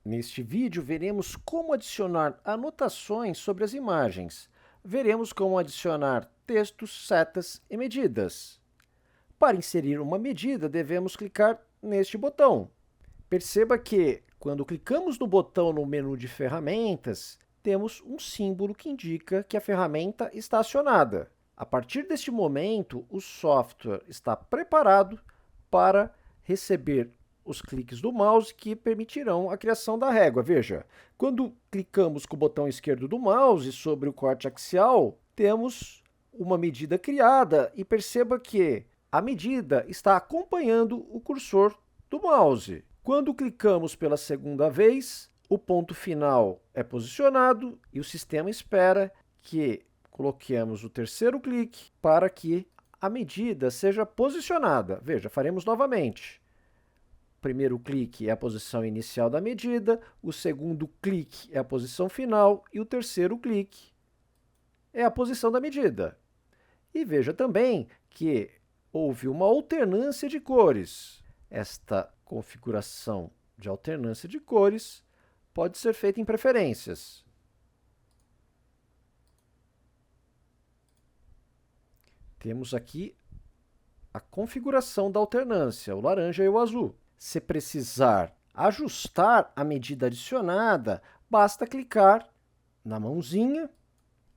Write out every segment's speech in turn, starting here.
Neste vídeo, veremos como adicionar anotações sobre as imagens. Veremos como adicionar textos, setas e medidas. Para inserir uma medida, devemos clicar neste botão. Perceba que, quando clicamos no botão no menu de ferramentas, temos um símbolo que indica que a ferramenta está acionada. A partir deste momento, o software está preparado para receber os cliques do mouse que permitirão a criação da régua. Veja, quando clicamos com o botão esquerdo do mouse sobre o corte axial, temos uma medida criada e perceba que a medida está acompanhando o cursor do mouse. Quando clicamos pela segunda vez, o ponto final é posicionado e o sistema espera que coloquemos o terceiro clique para que a medida seja posicionada. Veja, faremos novamente. O primeiro clique é a posição inicial da medida, o segundo clique é a posição final e o terceiro clique é a posição da medida. E veja também que houve uma alternância de cores. Esta configuração de alternância de cores pode ser feita em preferências. Temos aqui a configuração da alternância, o laranja e o azul. Se precisar ajustar a medida adicionada, basta clicar na mãozinha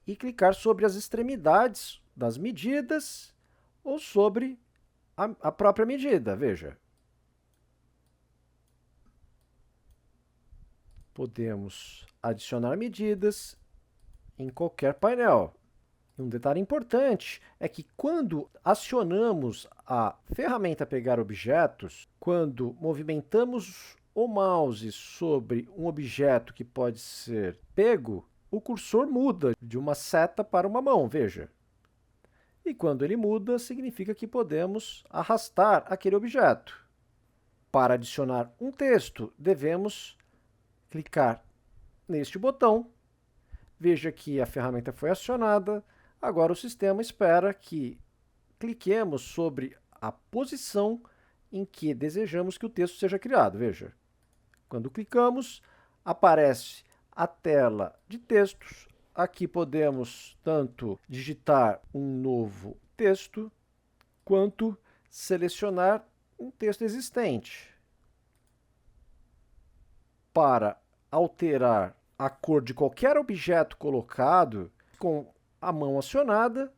e clicar sobre as extremidades das medidas ou sobre a própria medida. Veja. Podemos adicionar medidas em qualquer painel. Um detalhe importante é que quando acionamos a ferramenta Pegar Objetos, quando movimentamos o mouse sobre um objeto que pode ser pego, o cursor muda de uma seta para uma mão, veja. E quando ele muda, significa que podemos arrastar aquele objeto. Para adicionar um texto, devemos clicar neste botão. Veja que a ferramenta foi acionada. Agora o sistema espera que cliquemos sobre a posição em que desejamos que o texto seja criado. Veja, quando clicamos, aparece a tela de textos. Aqui podemos tanto digitar um novo texto, quanto selecionar um texto existente. Para alterar a cor de qualquer objeto colocado com a mão acionada,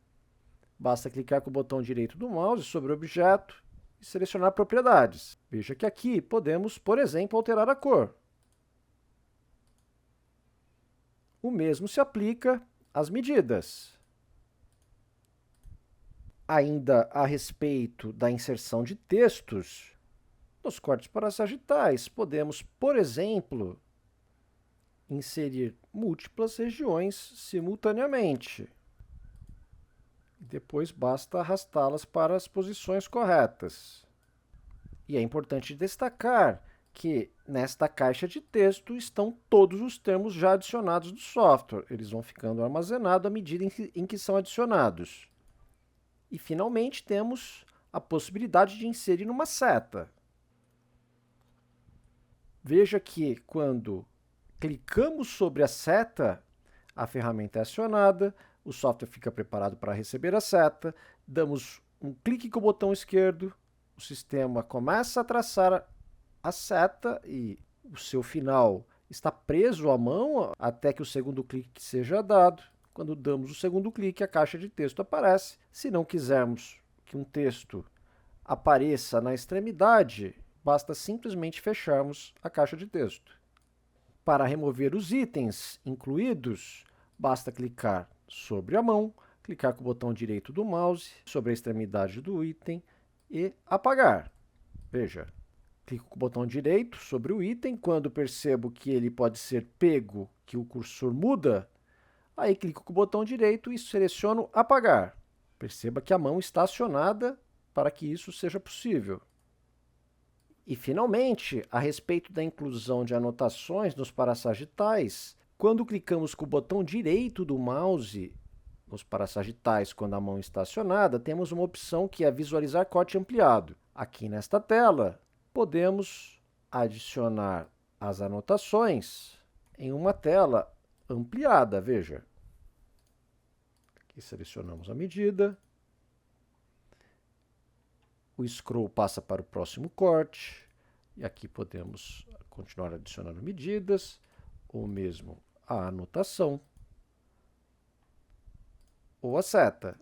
basta clicar com o botão direito do mouse sobre o objeto e selecionar propriedades. Veja que aqui podemos, por exemplo, alterar a cor. O mesmo se aplica às medidas. Ainda a respeito da inserção de textos, nos cortes parasagitais, podemos, por exemplo, inserir múltiplas regiões simultaneamente. Depois basta arrastá-las para as posições corretas. E é importante destacar que nesta caixa de texto estão todos os termos já adicionados do software. Eles vão ficando armazenados à medida em que são adicionados. E, finalmente, temos a possibilidade de inserir uma seta. Veja que, quando clicamos sobre a seta, a ferramenta é acionada, o software fica preparado para receber a seta, damos um clique com o botão esquerdo, o sistema começa a traçar a seta e o seu final está preso à mão até que o segundo clique seja dado. Quando damos o segundo clique, a caixa de texto aparece. Se não quisermos que um texto apareça na extremidade, basta simplesmente fecharmos a caixa de texto. Para remover os itens incluídos, basta clicar sobre a mão, clicar com o botão direito do mouse sobre a extremidade do item e apagar. Veja, clico com o botão direito sobre o item. Quando percebo que ele pode ser pego, que o cursor muda, aí clico com o botão direito e seleciono apagar. Perceba que a mão está acionada para que isso seja possível. E, finalmente, a respeito da inclusão de anotações nos parasagitais, quando clicamos com o botão direito do mouse nos parasagitais, quando a mão está acionada, temos uma opção que é visualizar corte ampliado. Aqui nesta tela, podemos adicionar as anotações em uma tela ampliada, veja. Aqui selecionamos a medida. O scroll passa para o próximo corte. E aqui podemos continuar adicionando medidas, ou mesmo a anotação, ou a seta.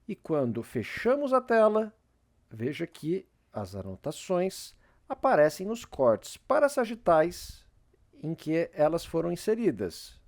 E quando fechamos a tela, veja que as anotações aparecem nos cortes para sagitais em que elas foram inseridas.